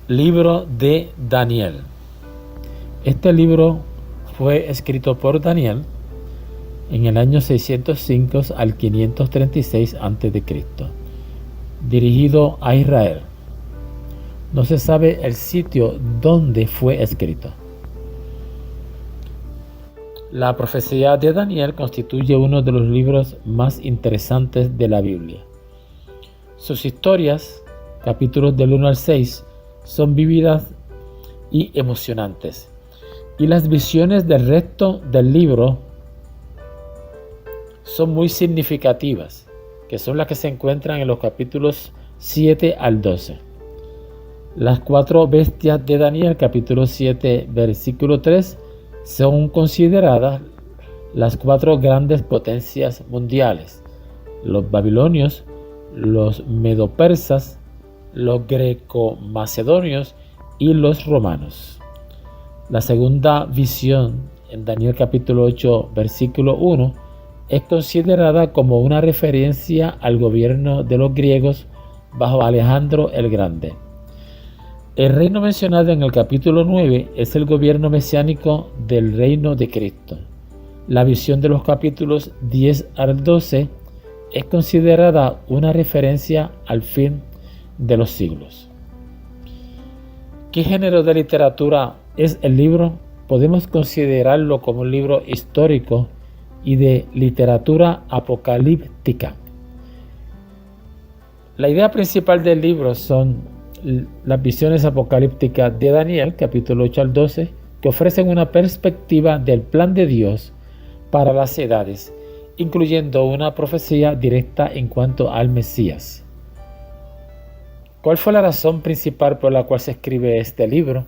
Libro de Daniel. Este libro fue escrito por Daniel en el año 605 al 536 a.C., dirigido a Israel. No se sabe el sitio donde fue escrito. La profecía de Daniel constituye uno de los libros más interesantes de la Biblia. Sus historias, capítulos del 1 al 6, son vívidas y emocionantes, y las visiones del resto del libro son muy significativas, que son las que se encuentran en los capítulos 7 al 12. Las cuatro bestias de Daniel, capítulo 7, versículo 3, son consideradas las cuatro grandes potencias mundiales: los babilonios, los medo-persas, los greco-macedonios y los romanos. La segunda visión, en Daniel capítulo 8, versículo 1, es considerada como una referencia al gobierno de los griegos bajo Alejandro el Grande. El reino mencionado en el capítulo 9 es el gobierno mesiánico del reino de Cristo. La visión de los capítulos 10 al 12 es considerada una referencia al fin de los siglos. ¿Qué género de literatura es el libro? Podemos considerarlo como un libro histórico y de literatura apocalíptica. La idea principal del libro son las visiones apocalípticas de Daniel, capítulo 8 al 12, que ofrecen una perspectiva del plan de Dios para las edades, incluyendo una profecía directa en cuanto al Mesías. ¿Cuál fue la razón principal por la cual se escribe este libro?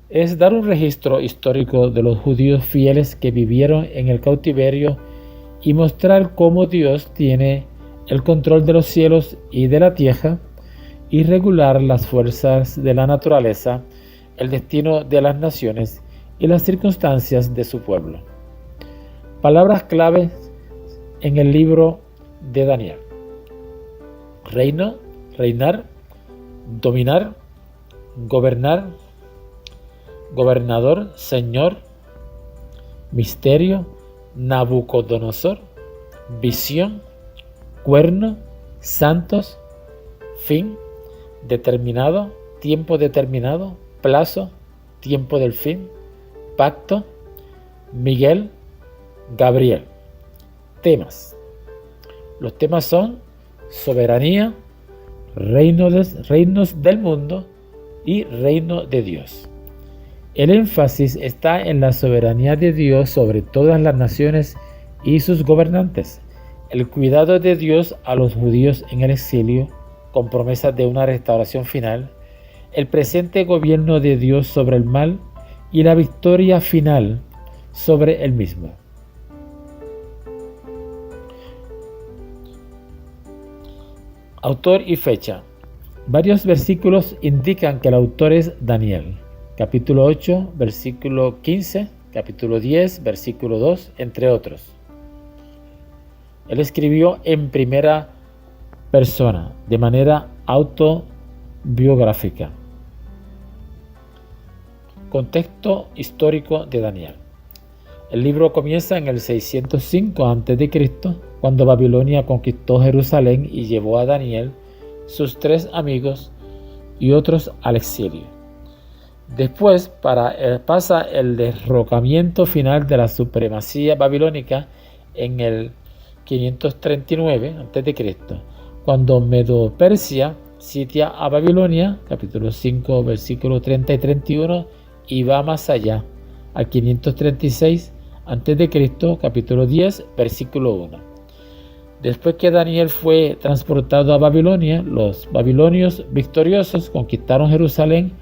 Es dar un registro histórico de los judíos fieles que vivieron en el cautiverio y mostrar cómo Dios tiene el control de los cielos y de la tierra y regular las fuerzas de la naturaleza, el destino de las naciones y las circunstancias de su pueblo. Palabras claves en el libro de Daniel: reino, reinar, dominar, gobernar, gobernador, señor, misterio, Nabucodonosor, visión, cuerno, santos, fin, determinado, tiempo determinado, plazo, tiempo del fin, pacto, Miguel, Gabriel. Temas. Los temas son soberanía, reinos del mundo y reino de Dios. El énfasis está en la soberanía de Dios sobre todas las naciones y sus gobernantes, el cuidado de Dios a los judíos en el exilio, con promesas de una restauración final, el presente gobierno de Dios sobre el mal y la victoria final sobre el mismo. Autor y fecha. Varios versículos indican que el autor es Daniel. Capítulo 8, versículo 15, capítulo 10, versículo 2, entre otros. Él escribió en primera persona, de manera autobiográfica. Contexto histórico de Daniel. El libro comienza en el 605 a.C., cuando Babilonia conquistó Jerusalén y llevó a Daniel, sus 3 amigos y otros al exilio. Después pasa el derrocamiento final de la supremacía babilónica en el 539 a.C., cuando Medo-Persia sitia a Babilonia, capítulo 5, versículos 30 y 31, y va más allá, al 536 a.C., capítulo 10, versículo 1. Después que Daniel fue transportado a Babilonia, los babilonios victoriosos conquistaron Jerusalén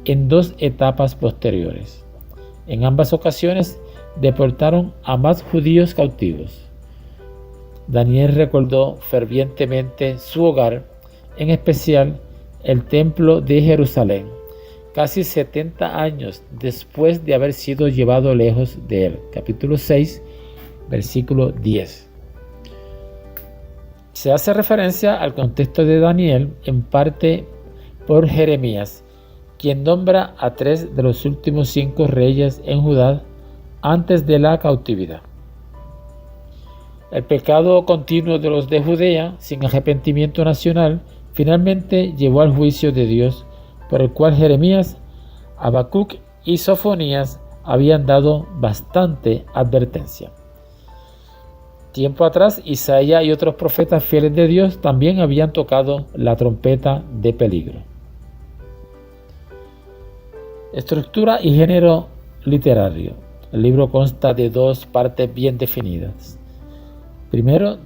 en 2 etapas posteriores. En ambas ocasiones deportaron a más judíos cautivos. Daniel recordó fervientemente su hogar, en especial el templo de Jerusalén, casi 70 años después de haber sido llevado lejos de él. Capítulo 6, versículo 10. Se hace referencia al contexto de Daniel en parte por Jeremías quien nombra a 3 de los últimos 5 reyes en Judá antes de la cautividad. El pecado continuo de los de Judea, sin arrepentimiento nacional, finalmente llevó al juicio de Dios, por el cual Jeremías, Habacuc y Sofonías habían dado bastante advertencia. Tiempo atrás, Isaías y otros profetas fieles de Dios también habían tocado la trompeta de peligro. Estructura y género literario. El libro consta de 2 partes bien definidas. Primero,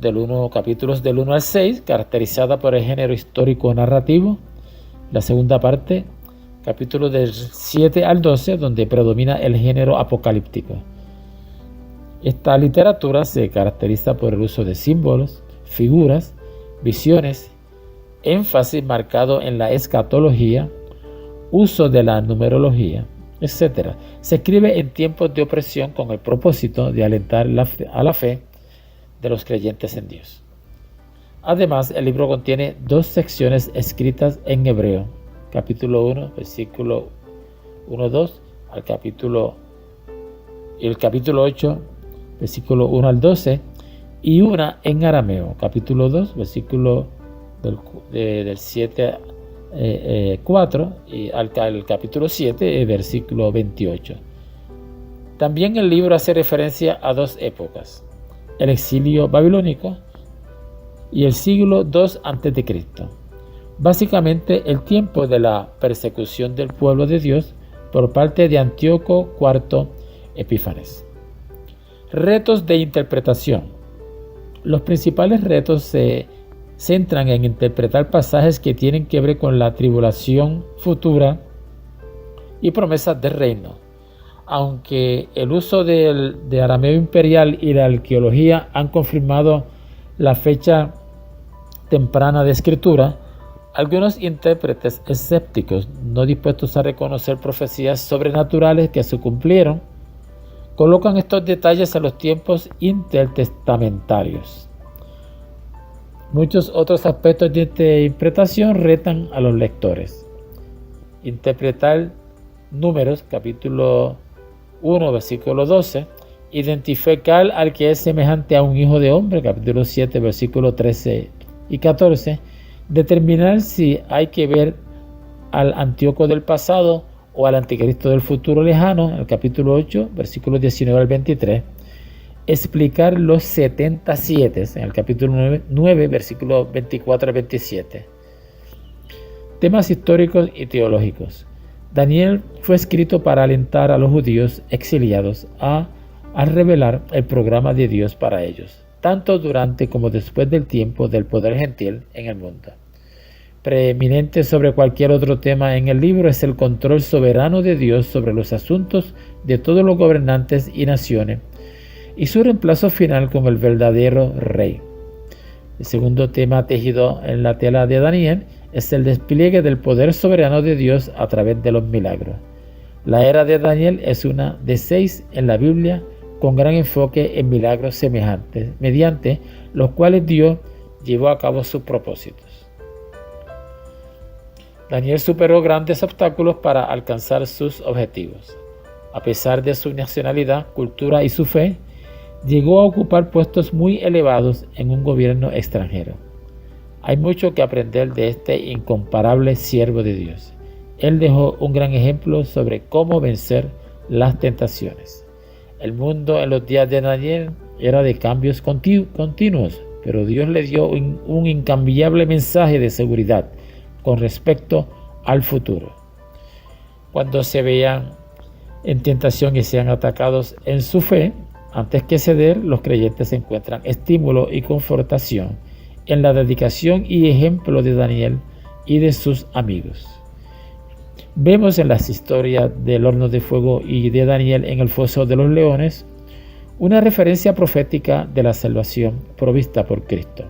capítulos del 1 al 6, caracterizada por el género histórico narrativo. La segunda parte, capítulos del 7 al 12, donde predomina el género apocalíptico. Esta literatura se caracteriza por el uso de símbolos, figuras, visiones, énfasis marcado en la escatología, uso de la numerología, etc. Se escribe en tiempos de opresión con el propósito de alentar a la fe de los creyentes en Dios. Además, el libro contiene 2 secciones escritas en hebreo, capítulo 1, versículo 1-2, el capítulo 8, versículo 1 al 12, y una en arameo, capítulo 2, versículo del 7 4 y al capítulo 7, versículo 28. También el libro hace referencia a 2 épocas: el exilio babilónico y el siglo II a.C., básicamente el tiempo de la persecución del pueblo de Dios por parte de Antíoco IV Epífanes. Retos de interpretación. Los principales retos se centran en interpretar pasajes que tienen que ver con la tribulación futura y promesas del reino. Aunque el uso de arameo imperial y la arqueología han confirmado la fecha temprana de escritura, algunos intérpretes escépticos, no dispuestos a reconocer profecías sobrenaturales que se cumplieron, colocan estos detalles en los tiempos intertestamentarios. Muchos otros aspectos de interpretación retan a los lectores. Interpretar Números, capítulo 1, versículo 12, identificar al que es semejante a un hijo de hombre, capítulo 7, versículo 13 y 14, determinar si hay que ver al Antíoco del pasado o al anticristo del futuro lejano, el capítulo 8, versículos 19 al 23, explicar los 77, en el capítulo 9, versículos 24 al 27. Temas históricos y teológicos. Daniel fue escrito para alentar a los judíos exiliados a revelar el programa de Dios para ellos, tanto durante como después del tiempo del poder gentil en el mundo. Preeminente sobre cualquier otro tema en el libro es el control soberano de Dios sobre los asuntos de todos los gobernantes y naciones, y su reemplazo final como el verdadero rey. El segundo tema tejido en la tela de Daniel es el despliegue del poder soberano de Dios a través de los milagros. La era de Daniel es una de 6 en la Biblia, con gran enfoque en milagros semejantes, mediante los cuales Dios llevó a cabo sus propósitos. Daniel superó grandes obstáculos para alcanzar sus objetivos. A pesar de su nacionalidad, cultura y su fe, llegó a ocupar puestos muy elevados en un gobierno extranjero. Hay mucho que aprender de este incomparable siervo de Dios. Él dejó un gran ejemplo sobre cómo vencer las tentaciones. El mundo en los días de Daniel era de cambios continuos, pero Dios le dio un incambiable mensaje de seguridad con respecto al futuro. Cuando se vean en tentación y sean atacados en su fe, antes que ceder, los creyentes encuentran estímulo y confortación en la dedicación y ejemplo de Daniel y de sus amigos. Vemos en las historias del horno de fuego y de Daniel en el foso de los leones una referencia profética de la salvación provista por Cristo.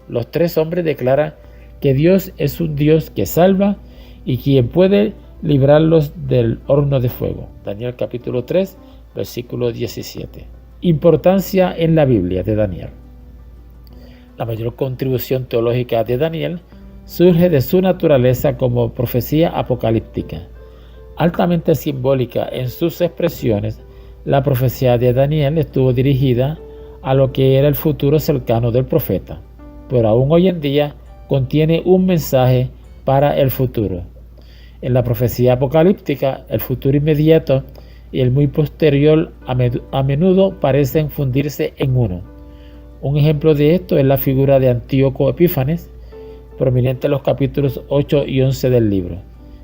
Los 3 hombres declaran que Dios es un Dios que salva y quien puede librarlos del horno de fuego. Daniel capítulo 3, versículo 17. Importancia en la Biblia de Daniel. La mayor contribución teológica de Daniel surge de su naturaleza como profecía apocalíptica. Altamente simbólica en sus expresiones, la profecía de Daniel estuvo dirigida a lo que era el futuro cercano del profeta, pero aún hoy en día contiene un mensaje para el futuro. En la profecía apocalíptica, el futuro inmediato y el muy posterior a menudo parecen fundirse en uno. Un ejemplo de esto es la figura de Antíoco Epífanes, prominente en los capítulos 8 y 11 del libro.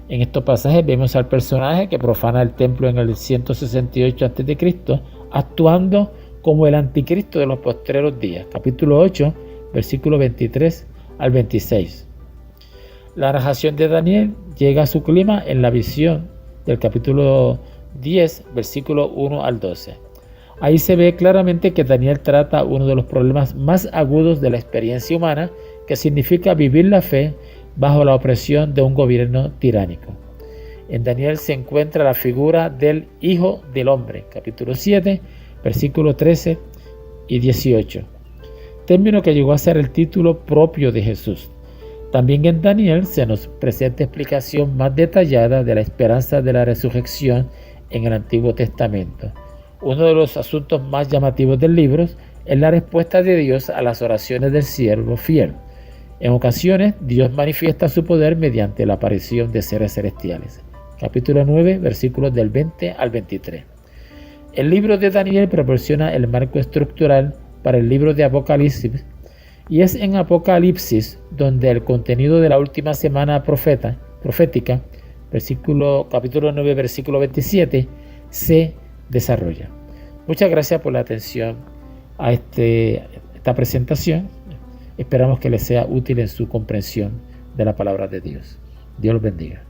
En estos pasajes vemos al personaje que profana el templo en el 168 a.C., actuando como el anticristo de los postreros días. Capítulo 8, versículo 23 al 26. La narración de Daniel llega a su clima en la visión del capítulo 10, versículo 1 al 12. Ahí se ve claramente que Daniel trata uno de los problemas más agudos de la experiencia humana, que significa vivir la fe bajo la opresión de un gobierno tiránico. En Daniel se encuentra la figura del Hijo del Hombre, capítulo 7, versículos 13 y 18, término que llegó a ser el título propio de Jesús. También en Daniel se nos presenta explicación más detallada de la esperanza de la resurrección en el Antiguo Testamento. Uno de los asuntos más llamativos del libro es la respuesta de Dios a las oraciones del siervo fiel. En ocasiones, Dios manifiesta su poder mediante la aparición de seres celestiales. Capítulo 9, versículos del 20 al 23. El libro de Daniel proporciona el marco estructural para el libro de Apocalipsis, y es en Apocalipsis donde el contenido de la última semana profética, capítulo 9, versículo 27, se desarrolla. Muchas gracias por la atención a esta presentación. Esperamos que les sea útil en su comprensión de la palabra de Dios. Dios los bendiga.